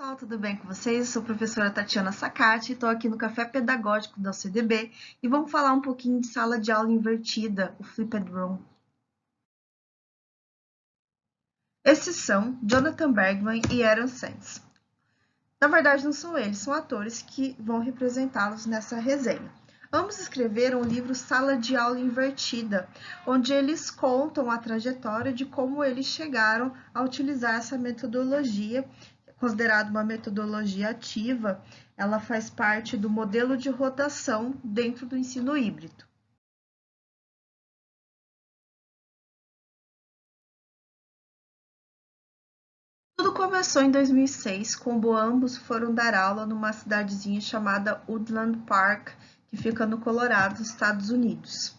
Pessoal, tudo bem com vocês? Eu sou a professora Tatiana Sacati, estou aqui no Café Pedagógico da UCDB e vamos falar um pouquinho de sala de aula invertida, o Flipped Room. Esses são Jonathan Bergman e Aaron Sands. Na verdade, não são eles, são atores que vão representá-los nessa resenha. Ambos escreveram o livro Sala de Aula Invertida, onde eles contam a trajetória de como eles chegaram a utilizar essa metodologia, considerada uma metodologia ativa. Ela faz parte do modelo de rotação dentro do ensino híbrido. Tudo começou em 2006, quando ambos foram dar aula numa cidadezinha chamada Woodland Park, que fica no Colorado, nos Estados Unidos.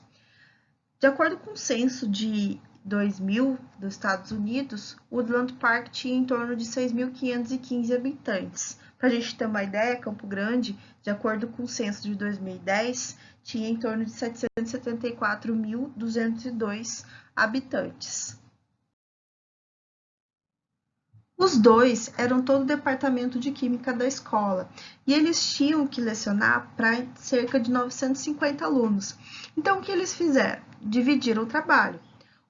De acordo com o censo de 2000 dos Estados Unidos, Woodland Park tinha em torno de 6.515 habitantes. Para a gente ter uma ideia, Campo Grande, de acordo com o censo de 2010, tinha em torno de 774.202 habitantes. Os dois eram todo o departamento de química da escola e eles tinham que lecionar para cerca de 950 alunos. Então, o que eles fizeram? Dividiram o trabalho.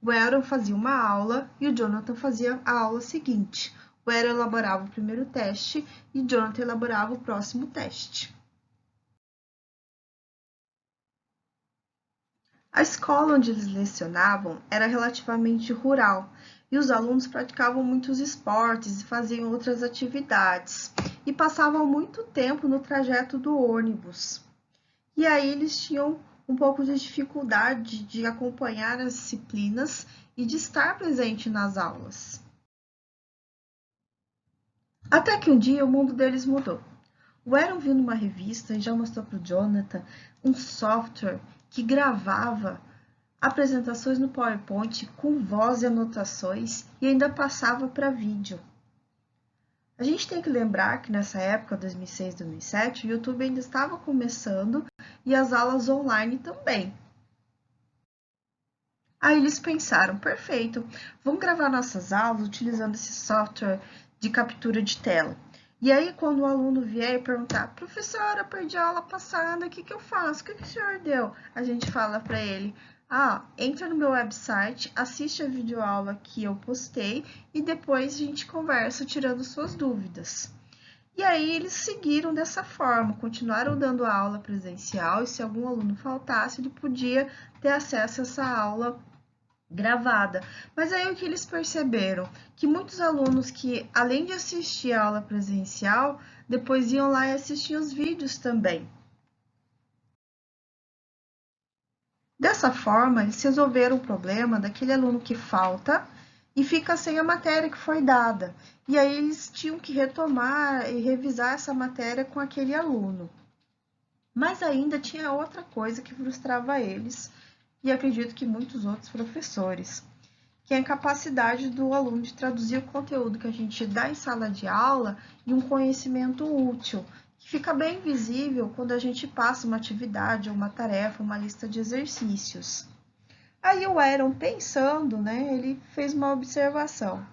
O Aaron fazia uma aula e o Jonathan fazia a aula seguinte. O Aaron elaborava o primeiro teste e o Jonathan elaborava o próximo teste. A escola onde eles lecionavam era relativamente rural e os alunos praticavam muitos esportes e faziam outras atividades e passavam muito tempo no trajeto do ônibus. E aí eles tinham um pouco de dificuldade de acompanhar as disciplinas e de estar presente nas aulas. Até que um dia o mundo deles mudou. O Aaron viu numa revista e já mostrou para o Jonathan um software que gravava apresentações no PowerPoint com voz e anotações e ainda passava para vídeo. A gente tem que lembrar que nessa época, 2006, 2007, o YouTube ainda estava começando e as aulas online também. Aí eles pensaram, perfeito, vamos gravar nossas aulas utilizando esse software de captura de tela. E aí, quando o aluno vier e perguntar, professora, perdi a aula passada, o que eu faço? O que o senhor deu? A gente fala para ele, entra no meu website, assiste a videoaula que eu postei e depois a gente conversa tirando suas dúvidas. E aí eles seguiram dessa forma, continuaram dando a aula presencial e se algum aluno faltasse, ele podia ter acesso a essa aula gravada. Mas aí o que eles perceberam? Que muitos alunos que, além de assistir a aula presencial, depois iam lá e assistiam os vídeos também. Dessa forma, eles resolveram o problema daquele aluno que falta e fica sem a matéria que foi dada. E aí eles tinham que retomar e revisar essa matéria com aquele aluno. Mas ainda tinha outra coisa que frustrava eles, e acredito que muitos outros professores, que é a incapacidade do aluno de traduzir o conteúdo que a gente dá em sala de aula em um conhecimento útil, que fica bem visível quando a gente passa uma atividade, uma tarefa, uma lista de exercícios. Aí o Aaron, pensando, ele fez uma observação.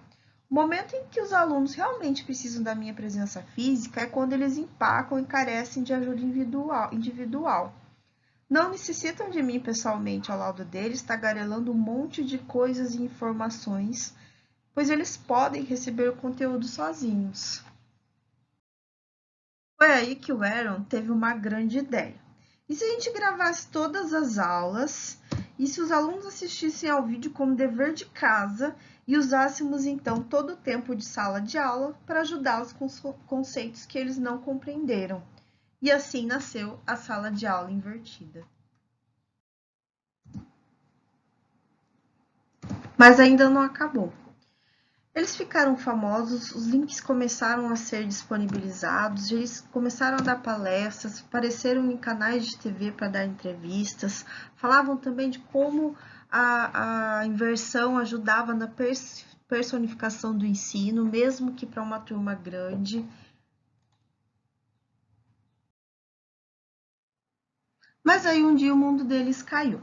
O momento em que os alunos realmente precisam da minha presença física é quando eles empacam e carecem de ajuda individual. Não necessitam de mim pessoalmente ao lado deles, tagarelando um monte de coisas e informações, pois eles podem receber o conteúdo sozinhos. Foi aí que o Aaron teve uma grande ideia. E se a gente gravasse todas as aulas, e se os alunos assistissem ao vídeo como dever de casa, e usássemos então todo o tempo de sala de aula para ajudá-los com os conceitos que eles não compreenderam. E assim nasceu a sala de aula invertida. Mas ainda não acabou. Eles ficaram famosos, os links começaram a ser disponibilizados, eles começaram a dar palestras, apareceram em canais de TV para dar entrevistas, falavam também de como a inversão ajudava na personificação do ensino, mesmo que para uma turma grande. Mas aí um dia o mundo deles caiu.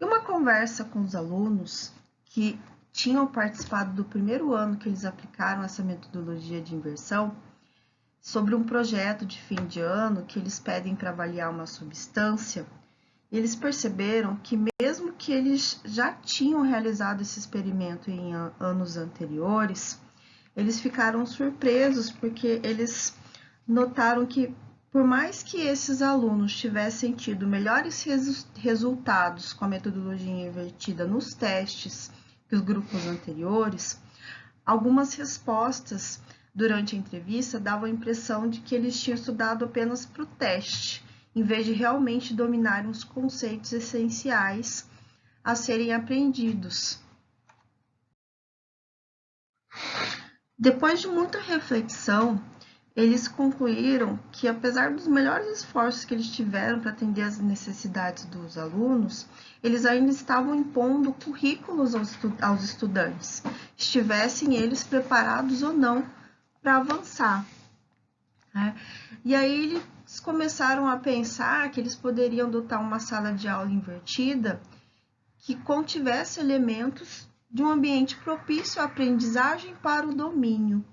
E uma conversa com os alunos que tinham participado do primeiro ano que eles aplicaram essa metodologia de inversão, sobre um projeto de fim de ano que eles pedem para avaliar uma substância. Eles perceberam que mesmo que eles já tinham realizado esse experimento em anos anteriores, eles ficaram surpresos porque eles notaram que, por mais que esses alunos tivessem tido melhores resultados com a metodologia invertida nos testes que os grupos anteriores, algumas respostas durante a entrevista davam a impressão de que eles tinham estudado apenas para o teste, em vez de realmente dominarem os conceitos essenciais a serem aprendidos. Depois de muita reflexão, eles concluíram que, apesar dos melhores esforços que eles tiveram para atender às necessidades dos alunos, eles ainda estavam impondo currículos aos estudantes, estivessem eles preparados ou não para avançar. E aí eles começaram a pensar que eles poderiam adotar uma sala de aula invertida que contivesse elementos de um ambiente propício à aprendizagem para o domínio, ou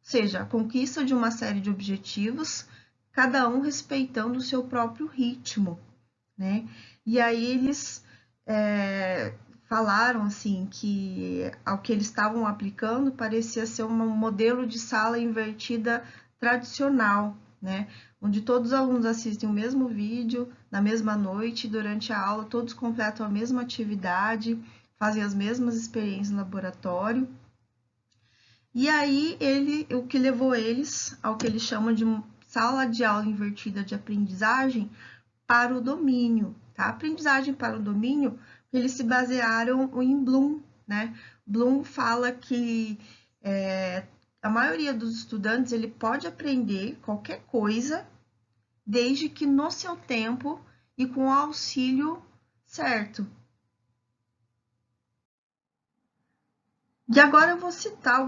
seja, a conquista de uma série de objetivos, cada um respeitando o seu próprio ritmo, né? E aí eles falaram assim que ao que eles estavam aplicando parecia ser um modelo de sala invertida tradicional, né? Onde todos os alunos assistem o mesmo vídeo na mesma noite, durante a aula todos completam a mesma atividade, fazem as mesmas experiências no laboratório. E aí o que levou eles ao que eles chamam de sala de aula invertida de aprendizagem para o domínio, tá? Aprendizagem para o domínio, eles se basearam em Bloom, né? Bloom fala que a maioria dos estudantes ele pode aprender qualquer coisa, desde que no seu tempo e com o auxílio certo. E agora eu vou citar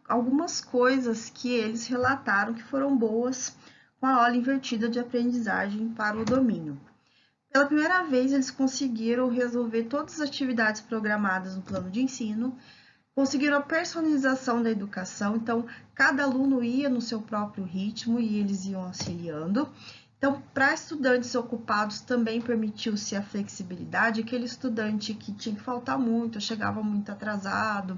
algumas coisas que eles relataram que foram boas com a aula invertida de aprendizagem para o domínio. Pela primeira vez, eles conseguiram resolver todas as atividades programadas no plano de ensino, conseguiram a personalização da educação, então cada aluno ia no seu próprio ritmo e eles iam auxiliando. Então, para estudantes ocupados também permitiu-se a flexibilidade, aquele estudante que tinha que faltar muito, chegava muito atrasado.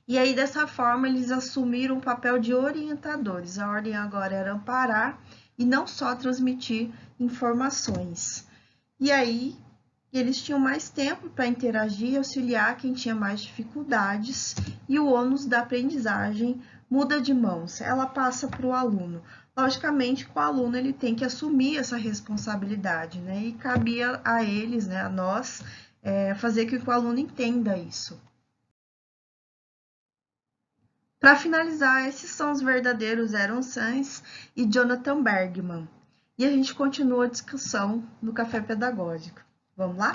E aí, dessa forma, eles assumiram o papel de orientadores. A ordem agora era amparar e não só transmitir informações. E aí, eles tinham mais tempo para interagir e auxiliar quem tinha mais dificuldades, e o ônus da aprendizagem muda de mãos, ela passa para o aluno. Logicamente, com o aluno ele tem que assumir essa responsabilidade, né? E cabia a eles, né, a nós, fazer com que o aluno entenda isso. Para finalizar, esses são os verdadeiros Aaron Sanz e Jonathan Bergman. E a gente continua a discussão no Café Pedagógico. Vamos lá?